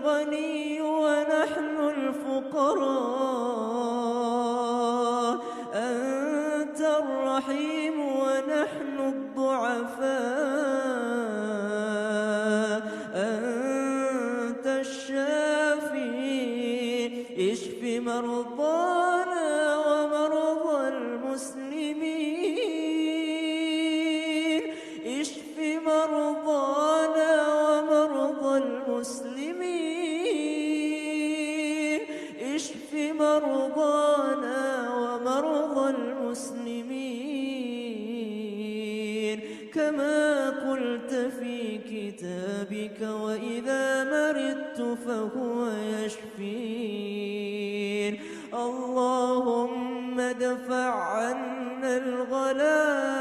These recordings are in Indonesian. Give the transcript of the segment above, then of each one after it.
الغني ونحن الفقراء أنت الرحيم ونحن الضعفاء أنت الشافي اشف مرضانا ومرضى المسلمين اشف مرضانا ومرضى المسلمين اشف مرضانا ومرضى المسلمين كما قلت في كتابك وإذا مرضت فهو يشفين اللهم ادفع عنا الغلاء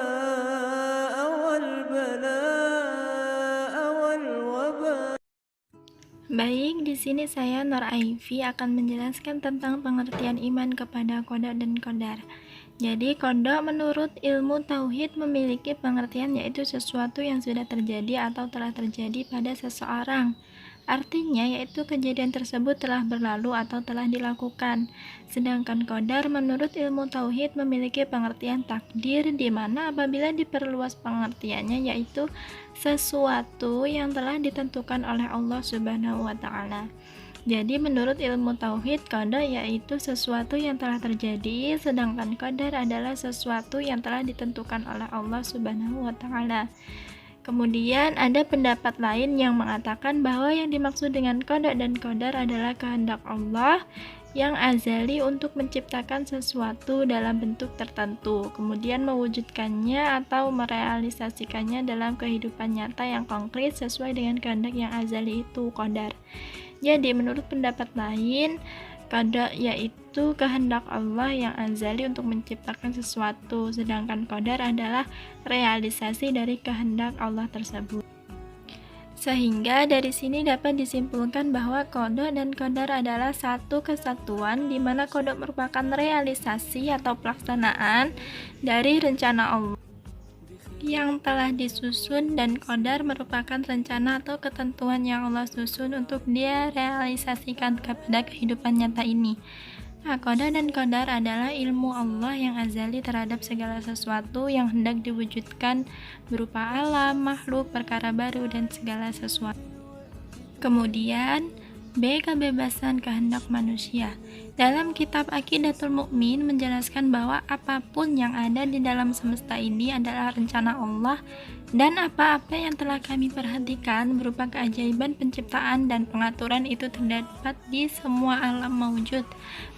والبلاء والوباء. Baik, di sini saya Nur Aifi akan menjelaskan tentang pengertian iman kepada qada dan qadar. Jadi, qada menurut ilmu tauhid memiliki pengertian yaitu sesuatu yang sudah terjadi atau telah terjadi pada seseorang. Artinya yaitu kejadian tersebut telah berlalu atau telah dilakukan. Sedangkan qadar menurut ilmu tauhid memiliki pengertian takdir, di mana apabila diperluas pengertiannya yaitu sesuatu yang telah ditentukan oleh Allah Subhanahu wa taala. Jadi menurut ilmu tauhid, qada yaitu sesuatu yang telah terjadi, sedangkan qadar adalah sesuatu yang telah ditentukan oleh Allah Subhanahu wa taala. Kemudian ada pendapat lain yang mengatakan bahwa yang dimaksud dengan qada dan qadar adalah kehendak Allah yang azali untuk menciptakan sesuatu dalam bentuk tertentu, kemudian mewujudkannya atau merealisasikannya dalam kehidupan nyata yang konkret sesuai dengan kehendak yang azali itu, qadar. Jadi menurut pendapat lain, qada yaitu kehendak Allah yang azali untuk menciptakan sesuatu, sedangkan qadar adalah realisasi dari kehendak Allah tersebut. Sehingga dari sini dapat disimpulkan bahwa qada dan qadar adalah satu kesatuan, di mana qada merupakan realisasi atau pelaksanaan dari rencana Allah yang telah disusun, dan qadar merupakan rencana atau ketentuan yang Allah susun untuk dia realisasikan kepada kehidupan nyata ini. Nah, qada dan qadar adalah ilmu Allah yang azali terhadap segala sesuatu yang hendak diwujudkan berupa alam, makhluk, perkara baru, dan segala sesuatu. Kemudian, B. Kebebasan kehendak manusia. Dalam kitab Aqidatul Mukmin menjelaskan bahwa apapun yang ada di dalam semesta ini adalah rencana Allah, dan apa-apa yang telah kami perhatikan berupa keajaiban penciptaan dan pengaturan itu terdapat di semua alam mawujud,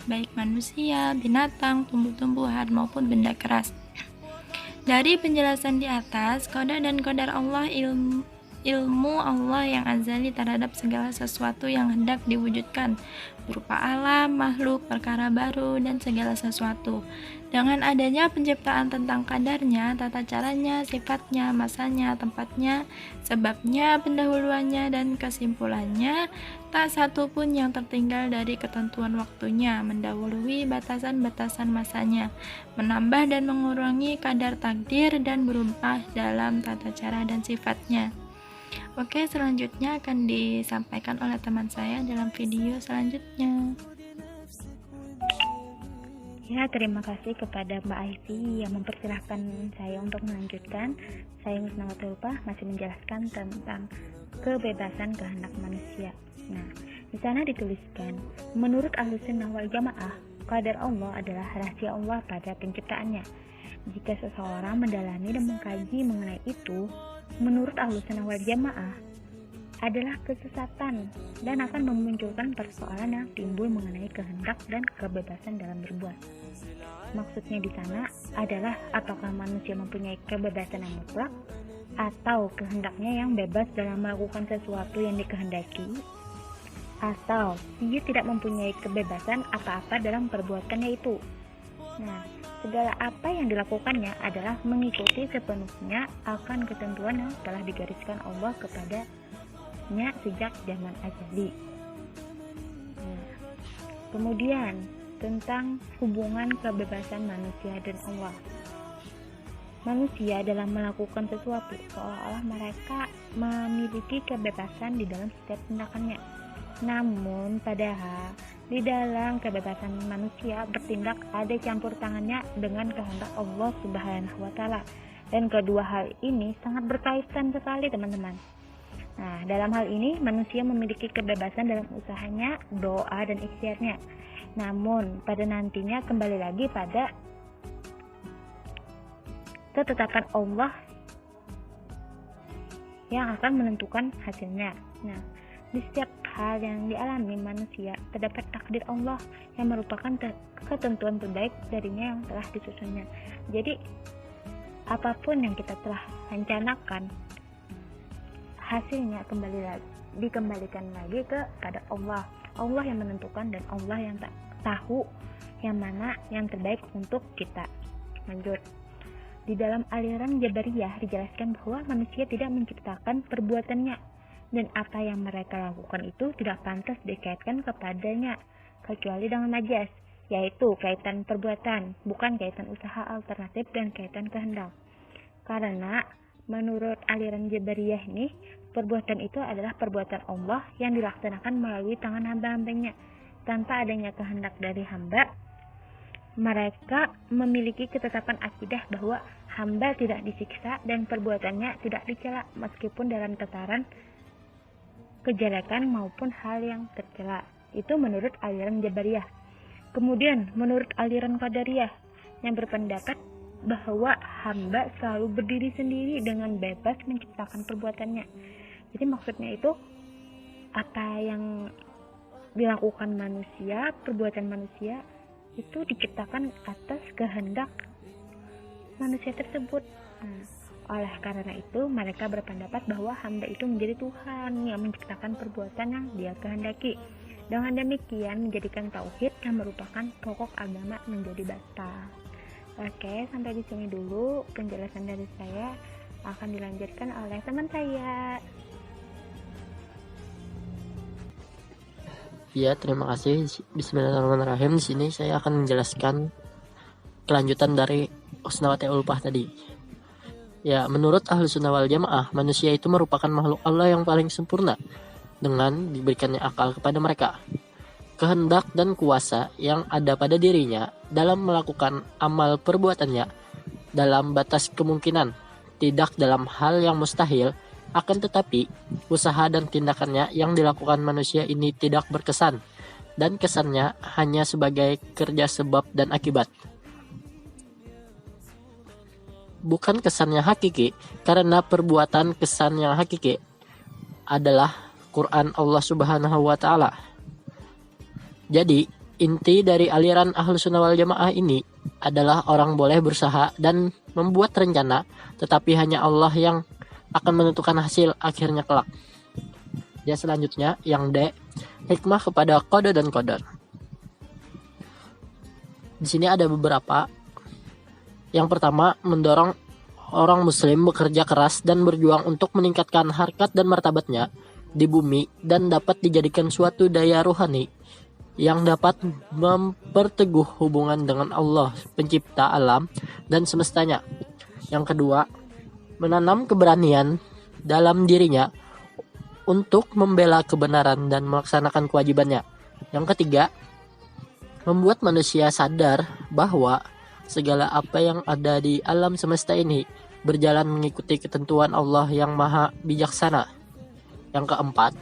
baik manusia, binatang, tumbuh-tumbuhan, maupun benda keras. Dari penjelasan di atas, qada dan qadar Allah ilmu Allah yang azali terhadap segala sesuatu yang hendak diwujudkan berupa alam, makhluk, perkara baru, dan segala sesuatu. Dengan adanya penciptaan tentang kadarnya, tata caranya, sifatnya, masanya, tempatnya, sebabnya, pendahuluannya, dan kesimpulannya, tak satu pun yang tertinggal dari ketentuan waktunya, mendahului batasan-batasan masanya, menambah dan mengurangi kadar takdir, dan berubah dalam tata cara dan sifatnya. Oke, selanjutnya akan disampaikan oleh teman saya dalam video selanjutnya. Ya, terima kasih kepada Mbak Aifi yang mempersilahkan saya untuk melanjutkan. Saya Misna Watulpah masih menjelaskan tentang kebebasan kehendak manusia. Nah, di sana dituliskan, menurut Ahlussunnah wal Jamaah, qadar Allah adalah rahasia Allah pada penciptaannya. Jika seseorang mendalami dan mengkaji mengenai itu, menurut Ahlussunnah wal Jamaah adalah kesesatan dan akan memunculkan persoalan yang timbul mengenai kehendak dan kebebasan dalam berbuat. Maksudnya di sana adalah apakah manusia mempunyai kebebasan yang mutlak atau kehendaknya yang bebas dalam melakukan sesuatu yang dikehendaki, atau dia tidak mempunyai kebebasan apa-apa dalam perbuatannya itu. Nah, segala apa yang dilakukannya adalah mengikuti sepenuhnya akan ketentuan yang telah digariskan Allah kepadanya sejak zaman azali. Nah, kemudian tentang hubungan kebebasan manusia dan Allah. Manusia dalam melakukan sesuatu seolah-olah mereka memiliki kebebasan di dalam setiap tindakannya. Namun padahal di dalam kebebasan manusia bertindak ada campur tangannya dengan kehendak Allah Subhanahu wa taala. Dan kedua hal ini sangat berkaitan sekali, teman-teman. Nah, dalam hal ini manusia memiliki kebebasan dalam usahanya, doa dan ikhtiarnya. Namun pada nantinya kembali lagi pada ketetapan Allah yang akan menentukan hasilnya. Nah, di setiap hal yang dialami manusia terdapat takdir Allah yang merupakan ketentuan terbaik darinya yang telah disusunnya. Jadi apapun yang kita telah rencanakan, hasilnya dikembalikan lagi kepada Allah. Allah yang menentukan dan Allah yang tahu yang mana yang terbaik untuk kita. Lanjut. Di dalam aliran Jabariyah dijelaskan bahwa manusia tidak menciptakan perbuatannya dan apa yang mereka lakukan itu tidak pantas dikaitkan kepadanya kecuali dengan majas, yaitu kaitan perbuatan, bukan kaitan usaha alternatif dan kaitan kehendak. Karena menurut aliran Jabariyah ini, perbuatan itu adalah perbuatan Allah yang dilaksanakan melalui tangan hamba-hambanya. Tanpa adanya kehendak dari hamba, mereka memiliki ketetapan akidah bahwa hamba tidak disiksa dan perbuatannya tidak dicela meskipun dalam tataran kejelekan maupun hal yang tercela. Itu menurut aliran Jabariyah. Kemudian menurut aliran Qadariyah yang berpendapat bahwa hamba selalu berdiri sendiri dengan bebas menciptakan perbuatannya. Jadi maksudnya itu apa yang dilakukan manusia, perbuatan manusia itu diciptakan atas kehendak manusia tersebut. Nah, oleh karena itu mereka berpendapat bahwa hamba itu menjadi Tuhan yang menciptakan perbuatan yang dia kehendaki. Dengan demikian menjadikan tauhid yang merupakan pokok agama menjadi batal. Oke, sampai di sini dulu penjelasan dari saya. Akan dilanjutkan oleh teman saya. Ya, terima kasih. Bismillahirrahmanirrahim. Di sini saya akan menjelaskan kelanjutan dari Husnawati Ulpah tadi. Ya, menurut Ahlus Sunnah wal Jamaah, manusia itu merupakan makhluk Allah yang paling sempurna dengan diberikannya akal kepada mereka, kehendak dan kuasa yang ada pada dirinya dalam melakukan amal perbuatannya dalam batas kemungkinan, tidak dalam hal yang mustahil. Akan tetapi, usaha dan tindakannya yang dilakukan manusia ini tidak berkesan, dan kesannya hanya sebagai kerja sebab dan akibat. Bukan kesannya hakiki, karena perbuatan kesan yang hakiki adalah Quran Allah Subhanahu wa Ta'ala. Jadi, inti dari aliran Ahlus Sunnah wal Jamaah ini adalah orang boleh berusaha dan membuat rencana, tetapi hanya Allah yang akan menentukan hasil akhirnya kelak. Ya, selanjutnya yang D, hikmah kepada qada dan qadar. Di sini ada beberapa. Yang pertama, mendorong orang muslim bekerja keras dan berjuang untuk meningkatkan harkat dan martabatnya di bumi dan dapat dijadikan suatu daya rohani yang dapat memperteguh hubungan dengan Allah, pencipta alam dan semestanya. Yang kedua, menanam keberanian dalam dirinya untuk membela kebenaran dan melaksanakan kewajibannya. Yang ketiga, membuat manusia sadar bahwa segala apa yang ada di alam semesta ini berjalan mengikuti ketentuan Allah yang maha bijaksana. Yang keempat,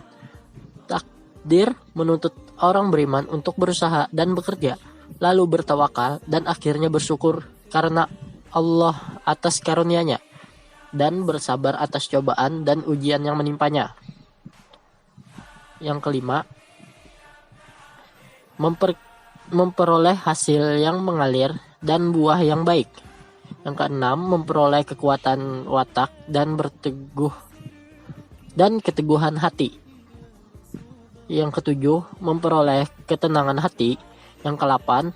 takdir menuntut orang beriman untuk berusaha dan bekerja, lalu bertawakal dan akhirnya bersyukur karena Allah atas karunia-Nya, dan bersabar atas cobaan dan ujian yang menimpanya. Yang kelima, memperoleh hasil yang mengalir dan buah yang baik. Yang keenam, memperoleh kekuatan watak dan keteguhan hati. Yang ketujuh, memperoleh ketenangan hati. Yang ke-8,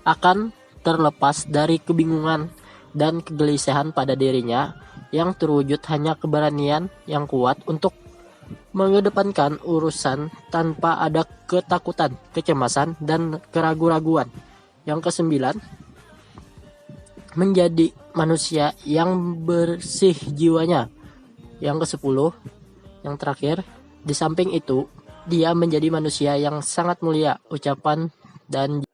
akan terlepas dari kebingungan dan kegelisahan pada dirinya yang terwujud hanya keberanian yang kuat untuk mengedepankan urusan tanpa ada ketakutan, kecemasan, dan keraguan-raguan. Yang ke-9, menjadi manusia yang bersih jiwanya. Yang ke-10, yang terakhir, di samping itu, dia menjadi manusia yang sangat mulia. Ucapan dan